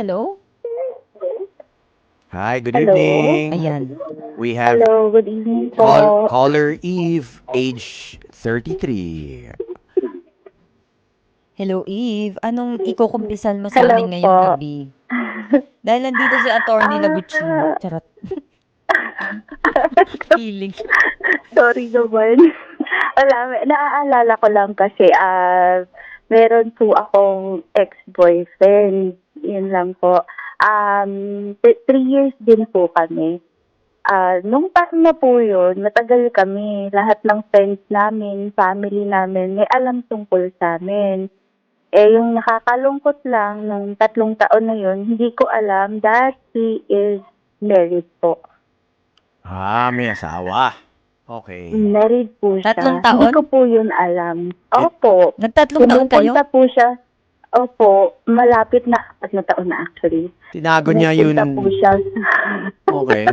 Hello? Hi, good Hello? evening. Ayan. We have Hello, good evening po. caller Eve, age 33. Hello, Eve. Anong ikukumpisan mo sa Hello amin ngayong po. gabi? Dahil nandito si Attorney Labuchin. Ah, Charot. Kilig. sorry naman. Wala, naaalala ko lang kasi meron po akong ex-boyfriend. Yun lang po. 3 years din po kami. Nung time na po yun, matagal kami. Lahat ng friends namin, family namin, may alam tungkol sa amin. Yung nakakalungkot lang nung 3 taon na yun, hindi ko alam that he is married po. May asawa. Okay. Married po siya. 3 Hindi taon? ko po yun alam. Opo. Nagtatlong taon kayo? Pumupunta po siya. Opo. Malapit na 4 taon na actually. Tinago niya yun. Nagpunta po siya. Okay.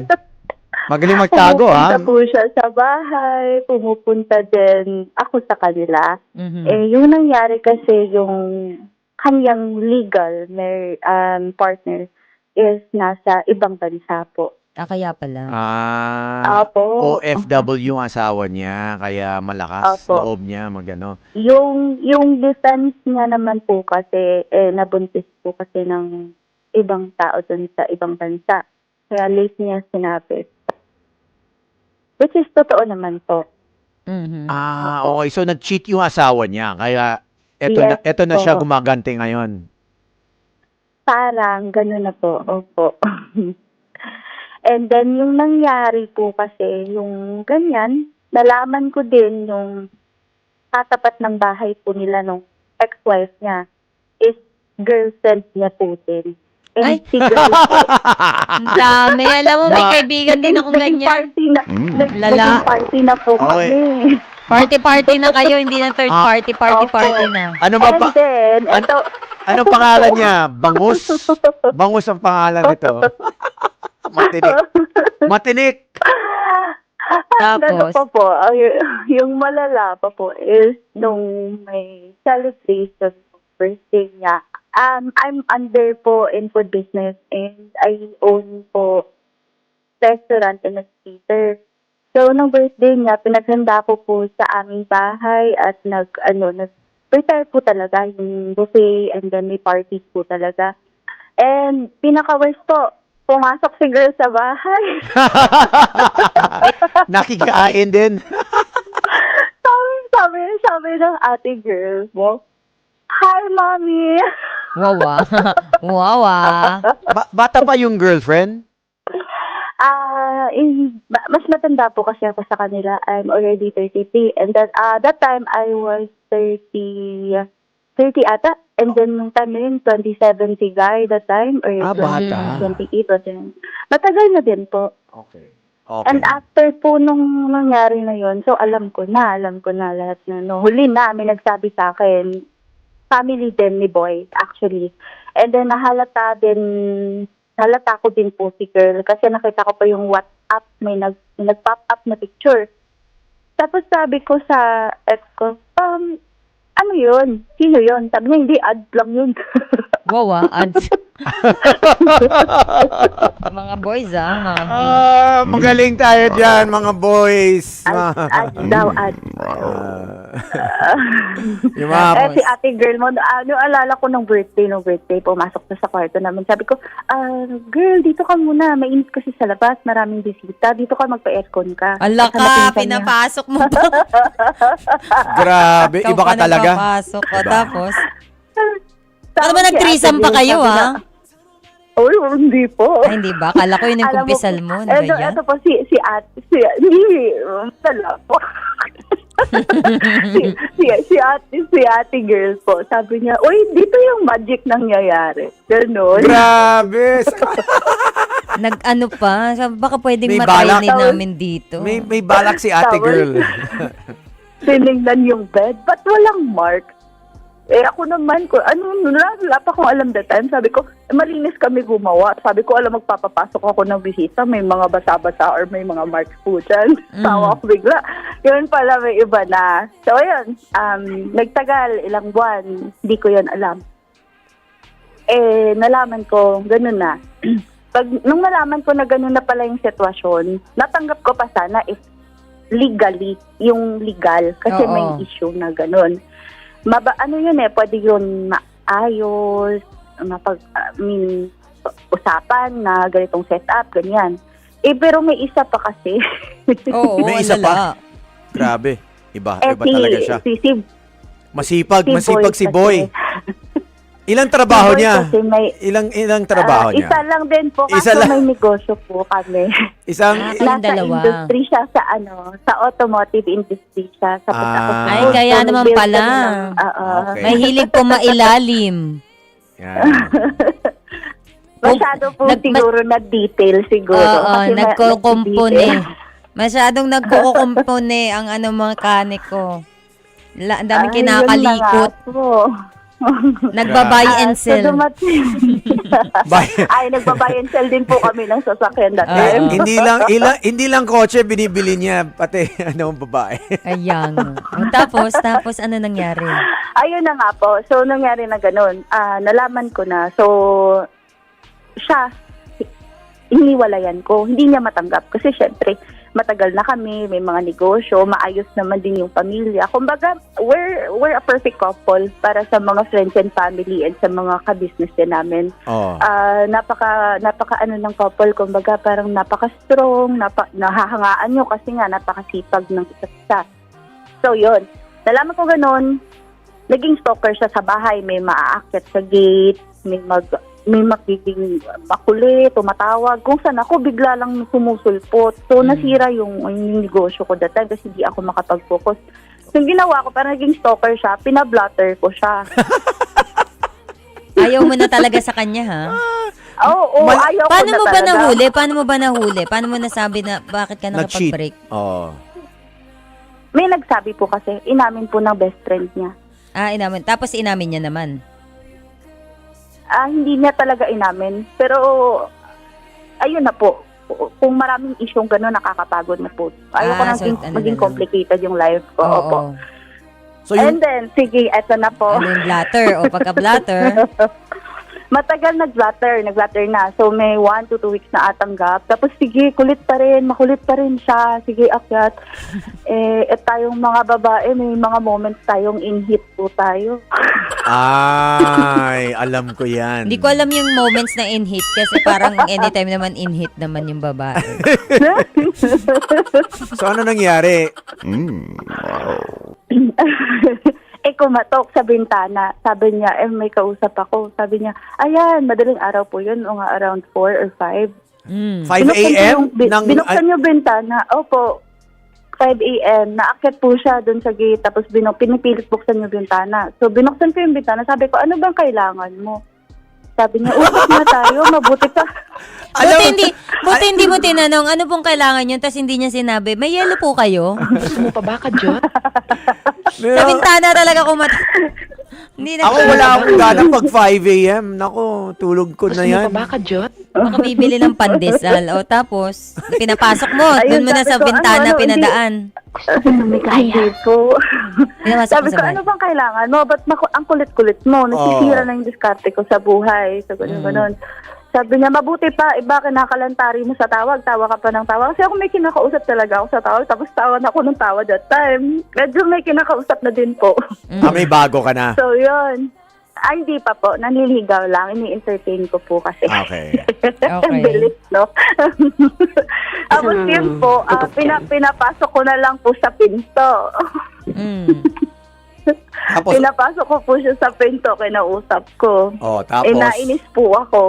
Magaling magtago, Pumupunta ha? po siya sa bahay. Pumupunta din ako sa kanila. Mhm. Yung nangyari kasi yung kanyang legal partner is nasa ibang bansa po. Kaya pala. Opo. OFW ang asawa niya, kaya malakas Opo. loob niya, magano. Yung defense niya naman po kasi, nabuntis po kasi ng ibang tao dun sa ibang bansa. Kaya late niya sinabi. Which is totoo naman po. Mhm. Okay. So, nag-cheat yung asawa niya, kaya Yes eto na po. siya gumaganti ngayon. Parang gano'n na po. Opo. And then, yung nangyari po kasi, yung ganyan, nalaman ko din yung tatapat ng bahay po nila nung ex-wife niya is girlfriend niya po din. Ay! And si girl, Ang dami. Alam mo, may kaibigan din akong naging ganyan. party na, Lala. naging party na po Okay. kami. Party-party na kayo, hindi na third party. Party-party na. Ano ba And then, ito, Anong pangalan niya? Bangus? Bangus ang pangalan nito. Matinik. Matinik! Tapos? Ano pa po, yung malala pa po is nung may celebration birthday niya. I'm under po in food business and I own po restaurant and a theater. So, nung birthday niya, pinaghanda ko po sa aming bahay at nag-prepare po talaga yung buffet and then may parties po talaga. And pinaka-worst po, pumasok si girl sa bahay. Nakikain din. sabi ng ate girl mo, "Hi, mommy." Wawa. Wawa. Bata pa yung girlfriend? Mas matanda po kasi ako sa kanila. I'm already 33. And then, that time, I was 30 ata. And then, nung time na yun, 27 si Guy that time. Or Bata. 28. Matagal na din po. Okay. And after po nung nangyari na yon, so alam ko na lahat na. No, huli na, may nagsabi sa akin, family din ni Boy, actually. And then halata ko din po si girl kasi nakita ko pa yung WhatsApp, may nag-pop up na picture. Tapos sabi ko sa ex ko, ano yun? Sino yun? Sabi niya, hindi, ad lang yun. Wawa. Ads. Mga boys, mga Magaling tayo dyan, mga boys. Ad daw, ad. Yung mga Si ate girl mo, alala ko nung birthday, pumasok na sa kwarto namin. Sabi ko, girl, dito ka muna. Mainit kasi sa labas, maraming bisita. Dito ka, magpa-aircon ka. Ala At ka, hanapin ka niya. pinapasok mo pa. Grabe, Ikaw iba ka pa talaga. nagpapasok ka. Iba. Tapos, ano Tapos ba, si nag-threesome ate pa girl, kayo, sabi ha? na, "Uy, hindi po." Ay, hindi ba? Kala ko yun yung Alam mo kumpisal po, mo. Ano ba yan? Ito po, hindi, tala po. si ate girl po, sabi niya, "Uy, dito yung magic nangyayari." Ganon. Grabe. Nag-ano pa? Sabi, baka pwedeng May matry balak. namin dito. May balak si ate Tawag. girl. Tinignan yung bed, ba't walang mark? Ako naman, wala pa akong alam that time. Sabi ko, malinis kami gumawa. Sabi ko, magpapapasok ako ng bisita, may mga basa-basa or may mga marks po dyan. Tawa ko bigla. Yun pala, may iba na. So, ayun, nagtagal, ilang buwan, hindi ko yun alam. nalaman ko, ganun na. Nung nalaman ko na ganun na pala yung sitwasyon, natanggap ko pa sana if legally, yung legal, kasi Oo. may issue na ganun. Ano yun pwede yun maayos, usapan na ganitong setup, ganyan. Pero may isa pa kasi. Oo, May isa lala. Grabe. Iba talaga siya. Si Masipag si kasi. Boy. Ilang trabaho Si Boy niya? kasi may- Ilang trabaho niya? Isa lang din po, Isa kaso lang. may negosyo po kami. Isang Kayong Nasa dalawa. industry siya sa automotive industry siya. Sa Ah. Ay, kaya naman pala. Okay. May hilig po mailalim. Yan. Masyado po Nag- siguro na detail siguro. Oo, Kasi nagkukumpone. nag-detail. Masyadong nagkukumpone ang mekaniko. Ang daming Ay, kinakalikot. yun na nga po. Nagba-buy and So, sell. Bye. Ay, nagbabuy and sell din po kami ng sasakyan that Oo. time. hindi lang kotse binibili niya, pati babae. Ayan. Tapos ano nangyari? Ayun na nga po. So, nangyari na ganun. Nalaman ko na. So, siya, iniwalayan ko. Hindi niya matanggap. Kasi syempre, matagal na kami, may mga negosyo, maayos naman din yung pamilya. Kumbaga, we're a perfect couple para sa mga friends and family and sa mga ka-business din namin. Oh. Napaka ano ng couple, kumbaga parang napaka-strong, nahahangaan nyo kasi nga napakasipag ng isa't isa. So, yun. Nalaman ko ganun, naging stalker siya sa bahay, may maaakyat sa gate, may magiging makulit, tumatawag. Kung saan ako, bigla lang sumusulpot. So, nasira yung negosyo ko that time kasi di ako makapag-focus. So, yung ginawa ko, parang naging stalker siya, pinablotter ko siya. Ayaw mo na talaga sa kanya, ha? Oo, ayaw ko Paano na mo ba talaga. nahuli? Paano mo nasabi na bakit ka Nag-cheat. nakapag-break? Oh. May nagsabi po kasi, inamin po ng best friend niya. Inamin. Tapos inamin niya naman. Hindi niya talaga inamin. Pero, ayun na po. Kung maraming isyong gano'n, nakakapagod na po. Ayoko nang maging complicated yung life ko. Opo. So And then, sige, eto na po. Ano yung blatter o pagka-blatter? Matagal nag-blatter na. So, may 1 to 2 weeks na atanggap. Tapos, sige, makulit pa rin siya. Sige, akyat. Tayong mga babae, may mga moments tayong in-hit po tayo. Ay, alam ko yan. Hindi ko alam yung moments na in-hit kasi parang anytime naman in-hit naman yung babae. So, ano nangyari? Kumatok sa bintana. Sabi niya, may kausap ako. Sabi niya, ayan, madaling araw po yun, mga around 4 or 5. 5 a.m.? Binuksan yung bintana. Opo, 5 a.m. Naakyat po siya doon sa gate. Tapos pinipilit buksan yung bintana. So, binuksan ko yung bintana. Sabi ko, ano bang kailangan mo? Sabi niya, usap na tayo, mabuti ka. Buti hindi mo tinanong, ano pong kailangan yun, tapos hindi niya sinabi, may yelo po kayo? Gusto mo pa ba, Kadyot? Sa bintana talaga Hindi na. Ako wala akong gana pag 5 a.m. Nako, tulog ko Gusto na mo yan. pa ba, Kadyot? Baka bibili ng pandesal. O tapos, pinapasok mo, Ayun, doon mo na sabi sa ko, bintana hindi. pinadaan. Hindi po. Pinapasok Sabi mo ko, sa ano bahay. bang kailangan mo? Ba't ang kulit-kulit mo? Nasisira na yung diskarte ko sa buhay. So, ganun. Sabi niya, mabuti pa, iba kinakalantari mo sa tawag, tawa ka pa ng tawa. Kasi ako may kinakausap talaga ako sa tawag, tapos tawa na ako ng tawa that time. Medyo may kinakausap na din po. May bago ka na. So, yun. Hindi pa po. Naniligaw lang. Ini-entertain ko po kasi. Okay. Okay. Bilis, no? Tapos yun po, pinapasok ko na lang po sa pinto. Tapos, Pinapasok ko po siya sa pinto, kinausap ko. tapos, Nainis po ako.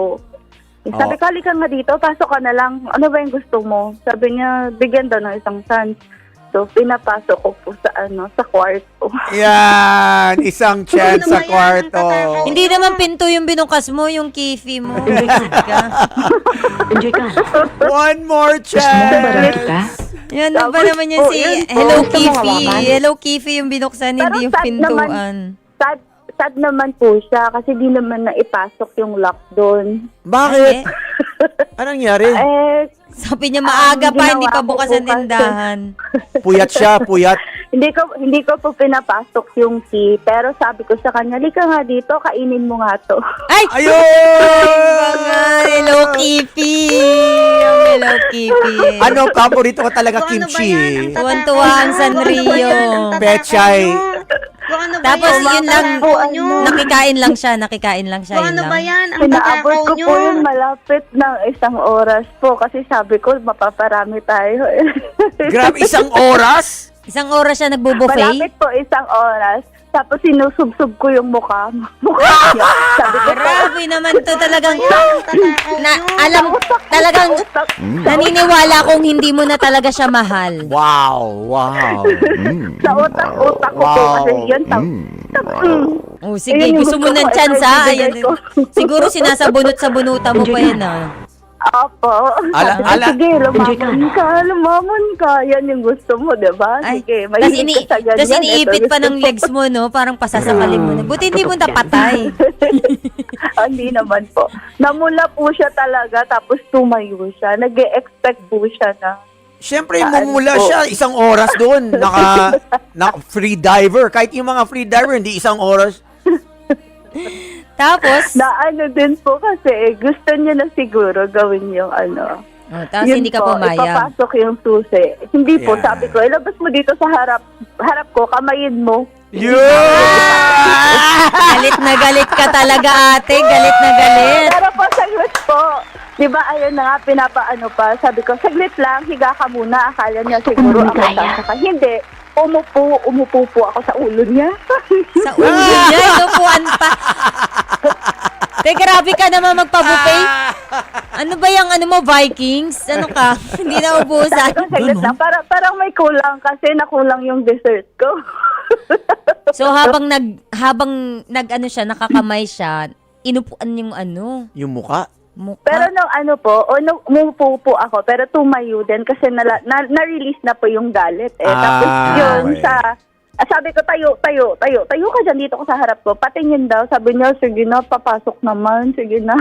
Sabi Oh. ko, halika nga dito, pasok ka na lang. Ano ba yung gusto mo? Sabi niya, bigyan daw ng isang chance. So, pinapasok ko po sa kwarto. yan, isang chance sa kwarto. Hindi naman pinto yung binukas mo, yung kifi mo. Enjoy ka. One more Gusto mo ba ba kita? chance. Yan na ba Tapos naman yun po, si yun po. Hello Gusto mo Kifi. hawakan? Hello Kifi yung binuksan, Pero hindi yung sad pintuan. Sad naman po siya kasi di naman na ipasok yung lock doon. Bakit? Anong nangyari? Sabi niya maaga pa, hindi pa ginawa ko bukas po ang tindahan. Puyat siya, puyat. Hindi ko po pinapasok yung tea, pero sabi ko sa kanya, "Lika nga dito, kainin mo nga to." Ay! Ayun! Hello, Kipi! Ang Hello, Kipi. Ano, paborito ko talaga kimchi. Tuwan-tuwa ang Sanrio. Pechay. Ano ba Tapos yan? yun lang, Kakao nyo. nakikain lang siya. Yun Ano lang. ba yan? Ang Pinaabot kakao ko nyo. po yung malapit ng 1 oras po kasi sabi ko, mapaparami tayo. Grabe, 1 oras? Isang oras siya nagbo-buffet. Malapit po 1 oras. Tapos sinusubsub ko yung mukha niya. Sabi ko, Grabe naman to talagang Kakao na, nyo. alam talagang naniniwala kong hindi mo na talaga siya mahal. Wow, wow. sa utak-utak ko po Wow. kasi yun. Oh, sige, Ayun yung gusto mo gusto ng ko, chance ito ha? yung Ayan. bibigay ko. Siguro sinasabunot-sabunutan mo pa yan ah. Opo. Ala- Sabi ko, ala- sige, lumaman ka. Yan yung gusto mo, diba? Ay, Sige, tas mahilig ka sa ganyan. tas iniipit Ito, pa ng gusto legs mo, no? Parang pasasakalin mo na. Buti hindi mo napatay. Hindi naman po. Namula po siya talaga, tapos tumayo siya. Nag-e-expect po siya na. Siyempre, mumula siya 1 oras doon. Naka free diver. Kahit yung mga free diver, hindi 1 oras. Tapos, Na ano din po kasi, gusto niya na siguro gawin yung ano. tapos Yun hindi ka po, pumayag. ipapasok yung susi. Hindi po, Yeah. sabi ko, ilabas mo dito sa harap ko, kamayin mo. Yeah! Galit na galit ka talaga, ate. Galit na galit. Pero po, saglit po. Di ba, ayun na nga, pinapaano pa. Sabi ko, saglit lang, higa ka muna. Akala niya siguro ako sasaka. Hindi. Umupo po ako sa ulo niya. Sa ulo niya, inupuan pa. Te, grabe ka naman magpa-buffet. Ano ba yung ano mo, Vikings? Ano ka? Hindi na ubusan. Sabi ko, saglit lang. Parang may kulang kasi nakulang yung dessert ko. So habang nag ano siya, nakakamay siya, inupuan yung ano, Yung muka. mukha. Pero nung ano po, umupo po ako, pero tumayo din kasi na-release na po yung galit. Tapos yun okay. sabi ko, tayo ka dyan dito ko sa harap ko. Patingin daw, sabi niya, sige na, papasok naman, sige na.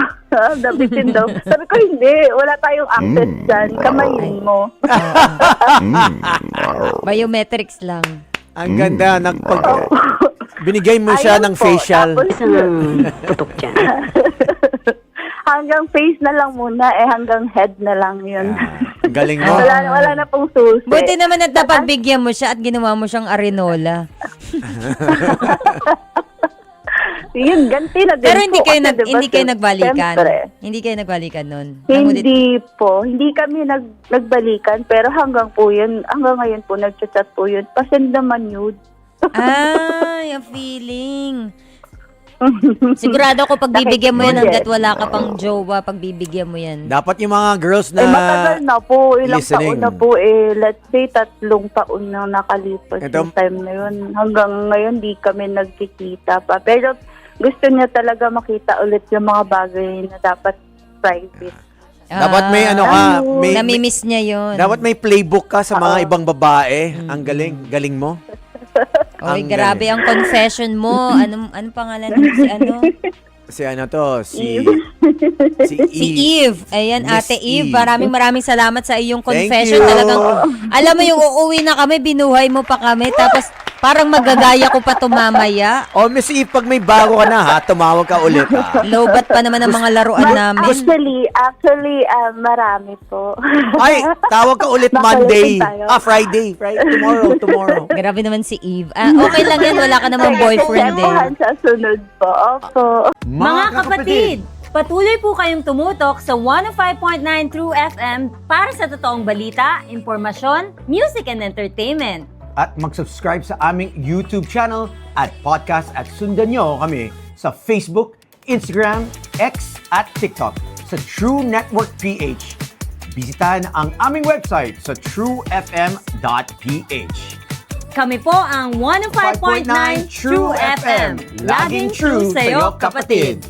Dabitin daw. Sabi ko, hindi, wala tayong access dyan, kamayin mo. Biometrics lang. Ang ganda. Binigay mo siya Ayun ng po, facial. tapos, Putok dyan. hanggang face na lang muna, hanggang head na lang yun. Ang galing mo. wala na pong susi. Buti naman at napagbigyan mo siya at ginawa mo siyang arenola. Yun, ganti na din Pero hindi po kayo kasi, diba, hindi kayo nagbalikan. siyempre. Hindi kayo nagbalikan noon. Hindi po. Hindi kami nagbalikan, pero hanggang ngayon po, nagchat-chat po yun. Pasend naman yun. Ay, yung feeling. Sigurado ako pagbibigyan mo yan hanggat wala ka pang jowa, pagbibigyan mo yan. Dapat yung mga girls na matagal na po. Ilang listening. taon na po let's say 3 taon na nakalipas Ito- yung time na yun. Hanggang ngayon, di kami nagkikita pa. Pero gusto niya talaga makita ulit yung mga bagay na dapat private. dapat may ano ka, may Namimiss niya yun. dapat may playbook ka sa mga ibang babae. Ang galing mo. Oy, ang grabe ang confession mo. Anong pangalan niya? Si ano? Si ano to, si Si Eve. Ayan, Miss Ate Eve. Eve. Maraming salamat sa iyong Thank confession. you. Talagang, alam mo yung uuwi na kami, binuhay mo pa kami. Tapos, parang magagaya ko pa tumamaya. Oh, Miss Eve, pag may bago ka na ha, tumawag ka ulit ha. Lowbat pa naman ang mga laruan namin. Actually, marami po. Ay, tawag ka ulit Baka Monday. ulit tayo. Friday. Tomorrow. Grabe naman si Eve. Okay lang yan, wala ka namang boyfriend eh. Kwentuhan sa sunod po. Opo. Mga kapatid, patuloy po kayong tumutok sa 105.9 True FM para sa totoong balita, impormasyon, music and entertainment. At mag-subscribe sa aming YouTube channel at podcast at sundan nyo kami sa Facebook, Instagram, X at TikTok sa True Network PH. Bisitahin ang aming website sa truefm.ph. Kami po ang 105.9 True FM. Laging true sa'yo, kapatid.